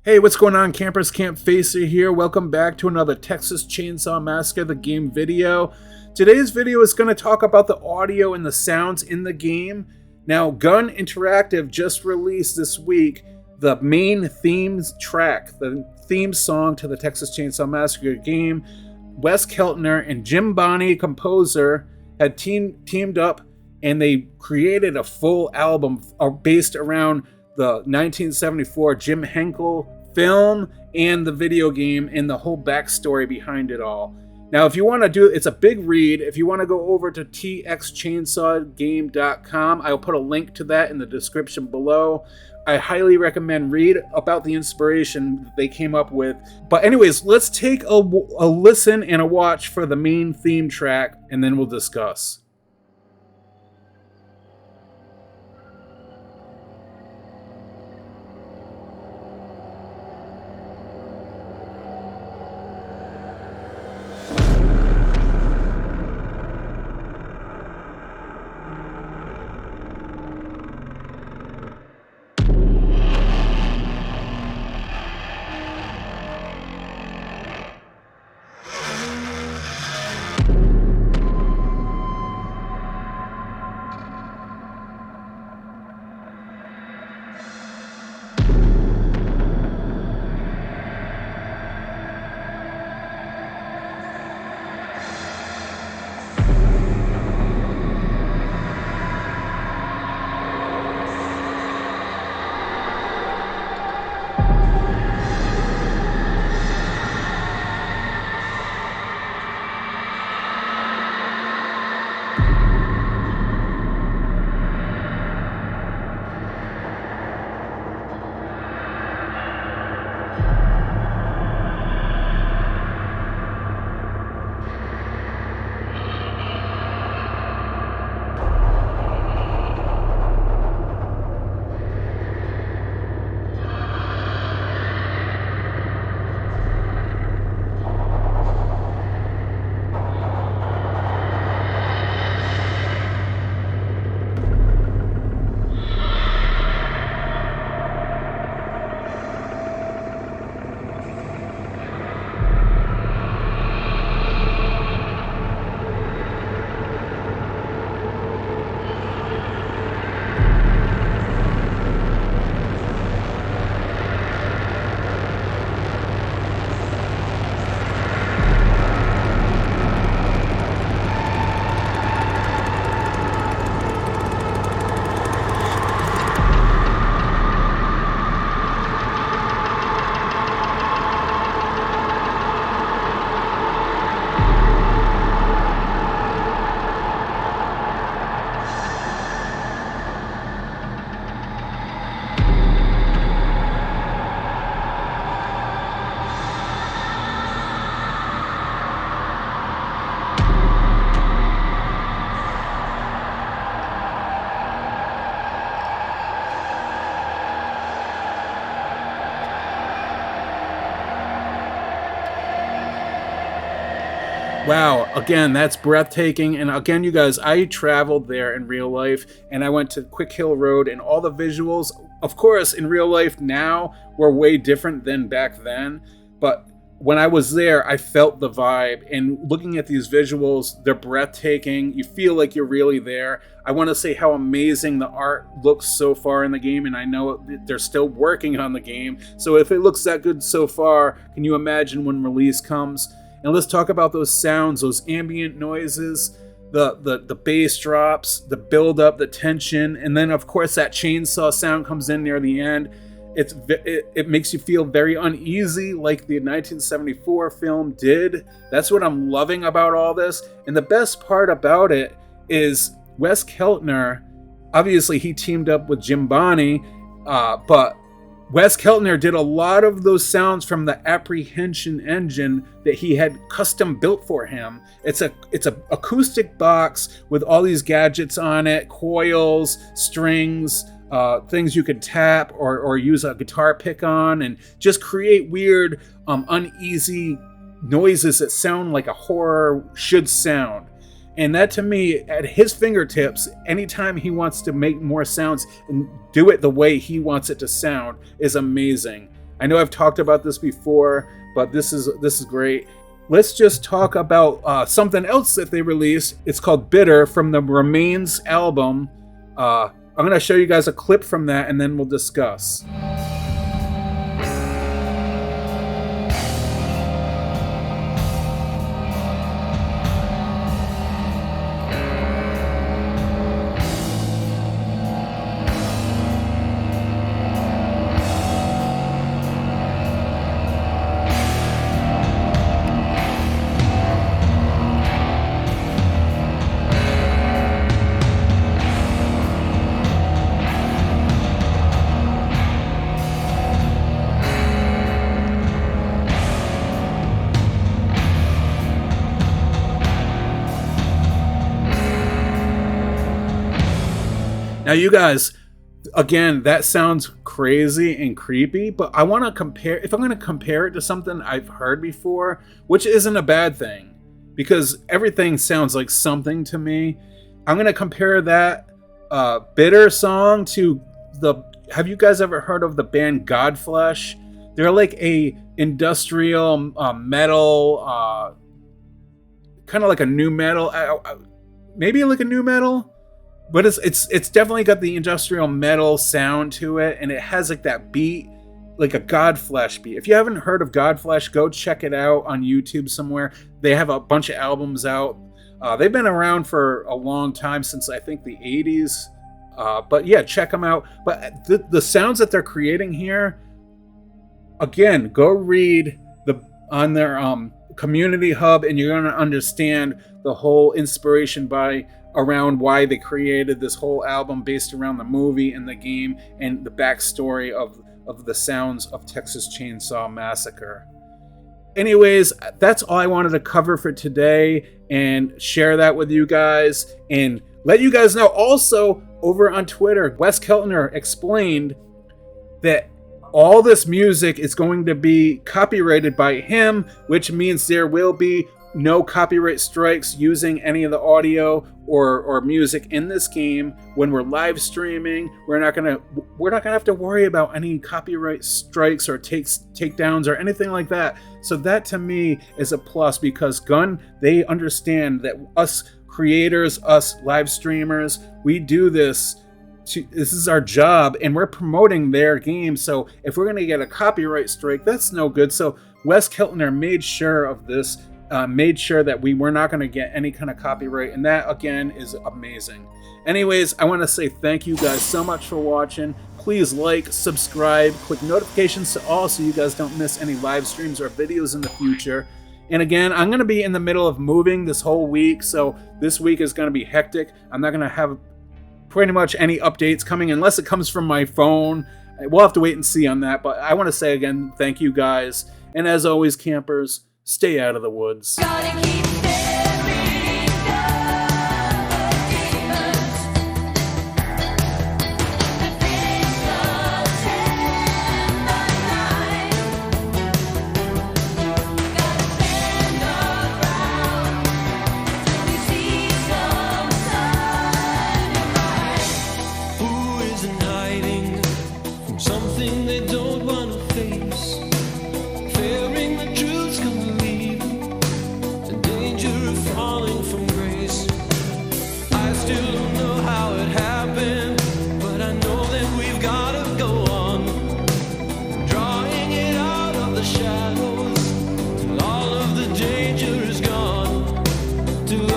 Hey, what's going on, campers? Campfacer here. Welcome back to another Texas Chainsaw Massacre, the game video. Today's video is going to talk about the audio and the sounds in the game. Now, Gun Interactive just released this week the main themes track, the theme song to the Texas Chainsaw Massacre game. Wes Keltner and Jim Bonney, composer, had teamed up and they created a full album based around the 1974 Jim Henkel film and the video game and the whole backstory behind it all. Now, if you want to do it's a big read. If you want to go over to txchainsawgame.com, I'll put a link to that in the description below. I highly recommend read about the inspiration they came up with. But anyways, let's take a listen and a watch for the main theme track, and then we'll discuss. Wow, again, that's breathtaking. And again, you guys, I traveled there in real life and I went to Quick Hill Road, and all the visuals, of course, in real life now were way different than back then. But when I was there, I felt the vibe, and looking at these visuals, they're breathtaking. You feel like you're really there. I want to say how amazing the art looks so far in the game, and I know they're still working on the game. So if it looks that good so far, can you imagine when release comes? And let's talk about those sounds, those ambient noises, the bass drops, the build up, the tension, and then of course that chainsaw sound comes in near the end. It makes you feel very uneasy, like the 1974 film did. That's what I'm loving about all this. And the best part about it is Wes Keltner. Obviously, he teamed up with Jim Bonney, but Wes Keltner did a lot of those sounds from the Apprehension engine that he had custom built for him. It's a acoustic box with all these gadgets on it, coils, strings, things you could tap or use a guitar pick on, and just create weird, uneasy noises that sound like a horror should sound. And that, to me, at his fingertips, anytime he wants to make more sounds and do it the way he wants it to sound, is amazing. I know I've talked about this before, but this is great. Let's just talk about something else that they released. It's called Bitter from the Remains album. I'm going to show you guys a clip from that, and then we'll discuss. Now, you guys, again, that sounds crazy and creepy, but I want to compare, if I'm going to compare it to something I've heard before, which isn't a bad thing, because everything sounds like something to me. I'm going to compare that Bitter song to have you guys ever heard of the band Godflesh? They're like a industrial metal, kind of like a new metal, maybe like a new metal. But it's definitely got the industrial metal sound to it, and it has like that beat, like a Godflesh beat. If you haven't heard of Godflesh, go check it out on YouTube somewhere. They have a bunch of albums out. They've been around for a long time, since I think the 80s. But yeah, check them out. But the sounds that they're creating here, again, go read on their community hub, and you're going to understand the whole inspiration around why they created this whole album based around the movie and the game and the backstory of the sounds of Texas Chainsaw Massacre. Anyways, that's all I wanted to cover for today, and share that with you guys and let you guys know. Also, over on Twitter, Wes Keltner explained that all this music is going to be copyrighted by him, which means there will be no copyright strikes using any of the audio or music in this game when we're live streaming. We're not gonna have to worry about any copyright strikes or takedowns or anything like that. So that to me is a plus, because they understand that us creators, us live streamers, we do this. This is our job, and we're promoting their game. So if we're gonna get a copyright strike, that's no good. So Wes Keltner made sure of this. Made sure that we were not going to get any kind of copyright, and that again is amazing. Anyways, I want to say thank you guys so much for watching. Please like, subscribe, click notifications to all so you guys don't miss any live streams or videos in the future. And again, I'm going to be in the middle of moving this whole week, so this week is going to be hectic. I'm not going to have pretty much any updates coming unless it comes from my phone. We'll have to wait and see on that, but I want to say again, thank you guys. And as always, campers, stay out of the woods. Shadows, till all of the danger is gone, till